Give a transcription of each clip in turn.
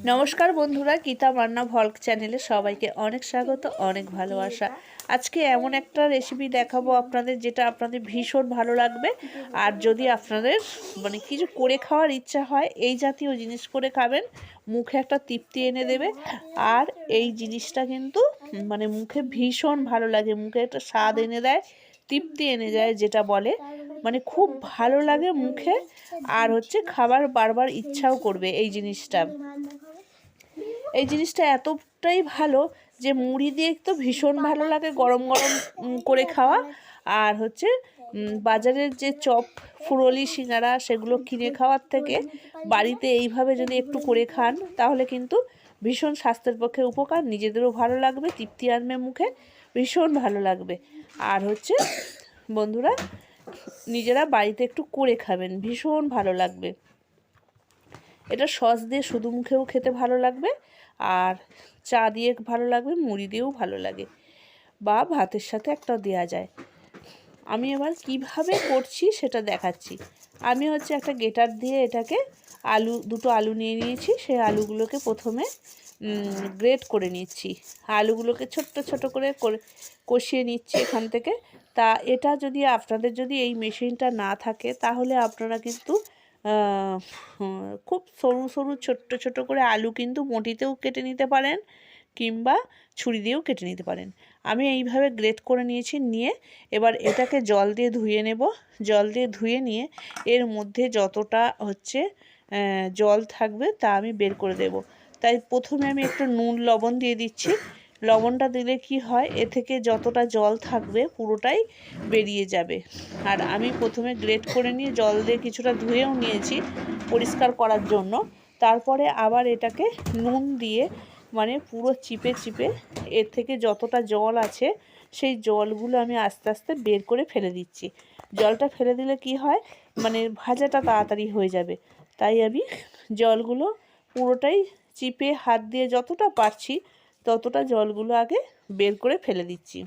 নমস্কার বন্ধুরা, গীতা রান্না ভ্লগ চ্যানেলে সবাইকে অনেক স্বাগত, অনেক ভালোবাসা। আজকে এমন একটা রেসিপি দেখাবো আপনাদের, যেটা আপনাদের ভীষণ ভালো লাগবে। আর যদি আপনাদের কিছু করে খাওয়ার ইচ্ছা হয়, এই জাতীয় জিনিস করে খাবেন, মুখে একটা তৃপ্তি এনে দেবে। আর এই জিনিসটা কিন্তু মুখে ভীষণ ভালো লাগে, মুখে একটা স্বাদ এনে দেয়, তৃপ্তি এনে যায়, যেটা বলে খুব ভালো লাগে মুখে। আর খাবার বারবার ইচ্ছাও করবে। এই জিনিসটা এতটাই ভালো যে মুড়ি দিয়ে তো ভীষণ ভালো লাগে গরম গরম করে খাওয়া। আর বাজারের যে চপ ফুরলি সিঙ্গারা সেগুলো কিনে খাওয়ার থেকে বাড়িতে এইভাবে যদি একটু করে খান, তাহলে কিন্তু ভীষণ স্বাস্থ্যের পক্ষে উপকার, নিজেদেরও ভালো লাগবে, তৃপ্তি আনবে মুখে, ভীষণ ভালো লাগবে। আর বন্ধুরা, নিজেরা বাড়িতে একটু করে খাবেন, ভীষণ ভালো লাগবে। এটা সস দিয়ে শুধু মুখেও খেতে ভালো লাগবে, আর চা দিয়ে ভালো লাগবে, মুড়ি দিয়েও ভালো লাগে, বা ভাতের সাথে একটা দেওয়া যায়। আমি এবার কিভাবে করছি সেটা দেখাচ্ছি। আমি একটা গ্রেটার দিয়ে এটাকে দুটো আলু নিয়ে নিয়েছি। সেই আলুগুলোকে প্রথমে গ্রেট করে নিচ্ছি। আলুগুলোকে ছোট্ট ছোট করে কষিয়ে নিচ্ছি এখান থেকে। তা এটা যদি আপনাদের এই মেশিনটা না থাকে, তাহলে আপনারা কিন্তু খুব সরু সরু ছোট্ট ছোট করে আলু কিন্তু বঁটিতেও কেটে নিতে পারেন, কিংবা ছুরি দিয়েও কেটে নিতে পারেন। আমি এইভাবে গ্রেট করে নিয়েছি। নিয়ে এবার এটাকে জল দিয়ে ধুয়ে নেব। জল দিয়ে ধুয়ে নিয়ে এর মধ্যে যতটা জল থাকবে তা আমি বের করে দেব। তাই প্রথমে আমি একটু নুন লবণ দিয়ে দিচ্ছি। লবণটা দিলে কি হয়, এ থেকে যতটা জল থাকবে পুরোটাই বেরিয়ে যাবে। আর আমি প্রথমে গ্রেট করে নিয়ে জল দিয়ে কিছুটা ধুয়েও নিয়েছি পরিষ্কার করার জন্য। তারপরে আবার এটাকে নুন দিয়ে পুরো চিপে চিপে এর থেকে যতটা জল আছে সেই জলগুলো আমি আস্তে আস্তে বের করে ফেলে দিচ্ছি। জলটা ফেলে দিলে কি হয়, ভাজাটা তাড়াতাড়ি হয়ে যাবে। তাই আমি জলগুলো পুরোটাই চিপে হাত দিয়ে যতটা পারছি ততটা জলগুলো আগে বের করে ফেলে দিচ্ছি।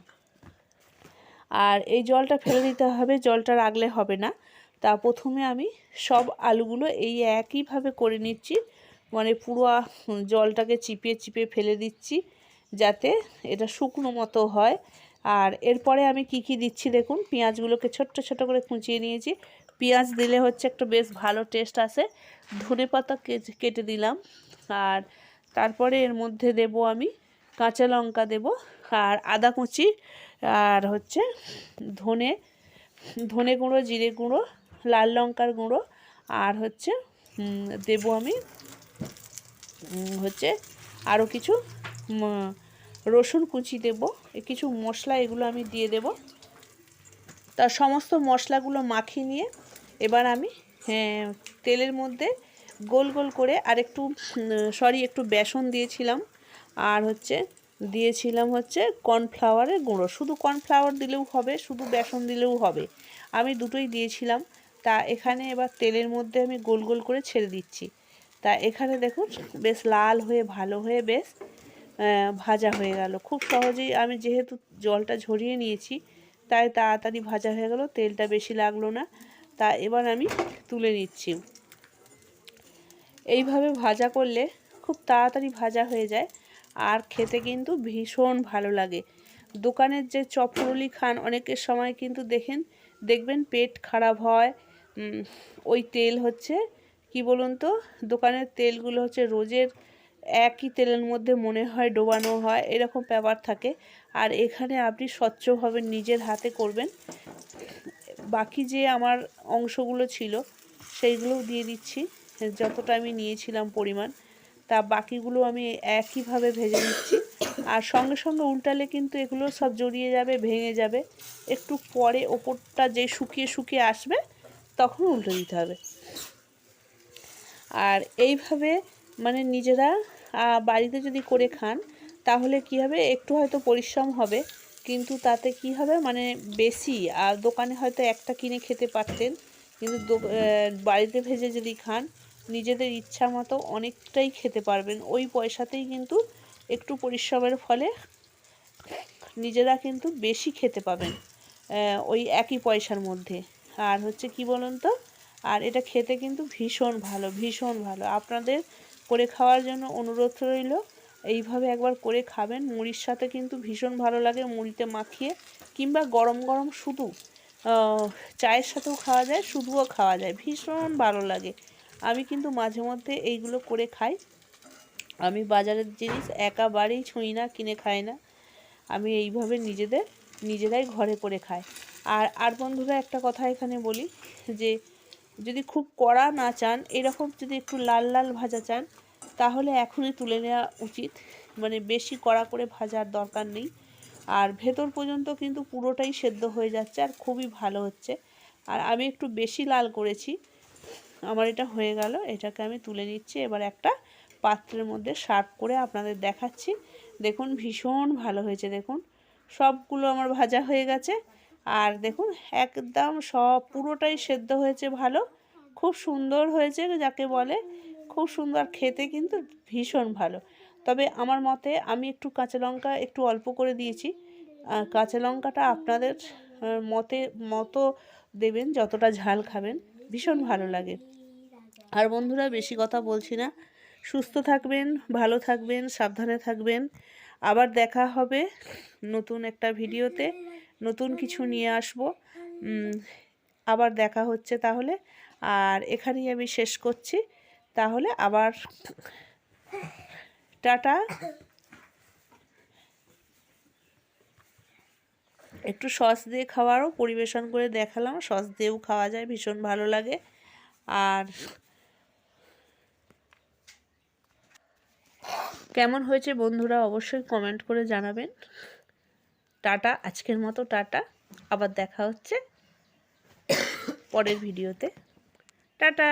আর এই জলটা ফেলে দিতে হবে, জলটা রাখলে হবে না। তা প্রথমে আমি সব আলুগুলো এই একইভাবে করে নিচ্ছি, পুরো জলটাকে চিপিয়ে চিপিয়ে ফেলে দিচ্ছি, যাতে এটা শুকনো মতো হয়। আর এরপরে আমি কি দিচ্ছি দেখুন, পেঁয়াজগুলোকে ছোট্ট ছোট করে কুচিয়ে নিয়েছি। পেঁয়াজ দিলে একটু বেশ ভালো টেস্ট আসে। ধনেপাতা কেটে দিলাম। আর তারপরে এর মধ্যে দেব আমি কাঁচা লঙ্কা দেব, আর আদা কুচি, আর ধনে ধনে গুঁড়ো, জিরে গুঁড়ো, লাল লঙ্কার গুঁড়ো, আর দেব আমি আরও কিছু রসুন কুচি দেব, কিছু মশলা, এগুলো আমি দিয়ে দেব। তার সমস্ত মশলাগুলো মাখিয়ে নিয়ে এবার আমি তেলের মধ্যে গোল গোল করে আর একটু একটু বেসন দিয়েছিলাম। আর দিয়েছিলাম কর্নফ্লাওয়ারের গুঁড়ো। শুধু কর্নফ্লাওয়ার দিলেও হবে, শুধু বেসন দিলেও হবে, আমি দুটোই দিয়েছিলাম। তা এখানে এবার তেলের মধ্যে আমি গোল গোল করে ছেড়ে দিচ্ছি। তা এখানে দেখুন বেশ লাল হয়ে ভালো হয়ে বেশ ভাজা হয়ে গেল। খুব সহজেই, আমি যেহেতু জলটা ঝরিয়ে নিয়েছি তাই তাড়াতাড়ি ভাজা হয়ে গেল, তেলটা বেশি লাগলো না। তা এবার আমি তুলে নিচ্ছি। এইভাবে ভাজা করলে খুব তাড়াতাড়ি ভাজা হয়ে যায়, আর খেতে কিন্তু ভীষণ ভালো লাগে। দোকানের যে চপরুলি খান অনেকের সময় কিন্তু দেখবেন পেট খারাপ হয়। ওই তেল কি বলুন তো, দোকানের তেলগুলো রোজের একই তেলের মধ্যে মনে হয় ডোবানো হয়, এরকম ব্যাপার থাকে। আর এখানে আপনি স্বচ্ছভাবে নিজের হাতে করবেন। বাকি যে আমার অংশগুলো ছিল সেইগুলোও দিয়ে দিচ্ছি, যতটা আমি নিয়েছিলাম পরিমাণ। তা বাকিগুলো আমি একইভাবে ভেজে নিচ্ছি। আর সঙ্গে সঙ্গে উল্টালে কিন্তু এগুলো সব জড়িয়ে যাবে, ভেঙে যাবে। একটু পরে ওপরটা যে শুকিয়ে শুকিয়ে আসবে তখন উল্টে দিতে হবে। আর এইভাবে নিজেরা বাড়িতে যদি করে খান, তাহলে কি হবে, একটু হয়তো পরিশ্রম হবে, কিন্তু তাতে কি হবে, বেশি। আর দোকানে হয়তো একটা কিনে খেতে পারতেন, কিন্তু বাড়িতে ভেজে যদি খান, নিজেদের ইচ্ছা মতো অনেকটাই খেতে পারবেন। ওই পয়সাতেই কিন্তু একটু পরিশ্রমের ফলে নিজেরা কিন্তু বেশি খেতে পাবেন ওই একই পয়সার মধ্যে। আর কি বলুন তো, আর এটা খেতে কিন্তু ভীষণ ভালো, ভীষণ ভালো। আপনাদের করে খাওয়ার জন্য অনুরোধ রইল। এইভাবে একবার করে খাবেন, মুড়ির সাথে কিন্তু ভীষণ ভালো লাগে, মুড়িতে মাখিয়ে কিংবা গরম গরম শুধু চায়ের সাথেও খাওয়া যায়, শুধুও খাওয়া যায়, ভীষণ ভালো লাগে। আমি কিন্তু মাঝে মধ্যে এইগুলো করে খাই। আমি বাজারের জিনিস একেবারেই ছুঁই না, কিনে খাই না। আমি এইভাবে নিজেরাই ঘরে করে খাই। আর বন্ধুরা একটা কথা এখানে বলি, যে যদি খুব কড়া না চান, এরকম যদি একটু লাল লাল ভাজা চান, তাহলে এখনই তুলে নেওয়া উচিত। মানে বেশি কড়া করে ভাজার দরকার নেই। আর ভেতর পর্যন্ত কিন্তু পুরোটাই সেদ্ধ হয়ে যাচ্ছে আর খুবই ভালো হচ্ছে। আর আমি একটু বেশি লাল করেছি, আমার এটা হয়ে গেল। এটাকে আমি তুলে নিচ্ছি, এবার একটা পাত্রের মধ্যে সার্ভ করে আপনাদের দেখাচ্ছি। দেখুন ভীষণ ভালো হয়েছে, দেখুন সবগুলো আমার ভাজা হয়ে গেছে। আর দেখুন একদম সব পুরোটাই সেদ্ধ হয়েছে ভালো, খুব সুন্দর হয়েছে, যাকে বলে খুব সুন্দর খেতে, কিন্তু ভীষণ ভালো। তবে আমার মতে আমি একটু কাঁচা লঙ্কা একটু অল্প করে দিয়েছি। কাঁচা লঙ্কাটা আপনাদের মতো দেবেন, যতটা ঝাল খাবেন, ভীষণ ভালো লাগে। আর বন্ধুরা বেশি কথা বলছি না, সুস্থ থাকবেন, ভালো থাকবেন, সাবধানে থাকবেন। আবার দেখা হবে নতুন একটা ভিডিওতে, নতুন কিছু নিয়ে আসব। আবার দেখা হচ্ছে তাহলে। আর এখানেই আমি শেষ করছি তাহলে। আবার টাটা। একটু সস দিয়ে খাওয়ারও পরিবেশন করে দেখালাম, সস দিয়েও খাওয়া যায়, ভীষণ ভালো লাগে। আর কেমন হয়েছে বন্ধুরা অবশ্যই কমেন্ট করে জানাবেন। টাটা, আজকের মতো টাটা। আবার দেখা হচ্ছে পরের ভিডিওতে। টাটা।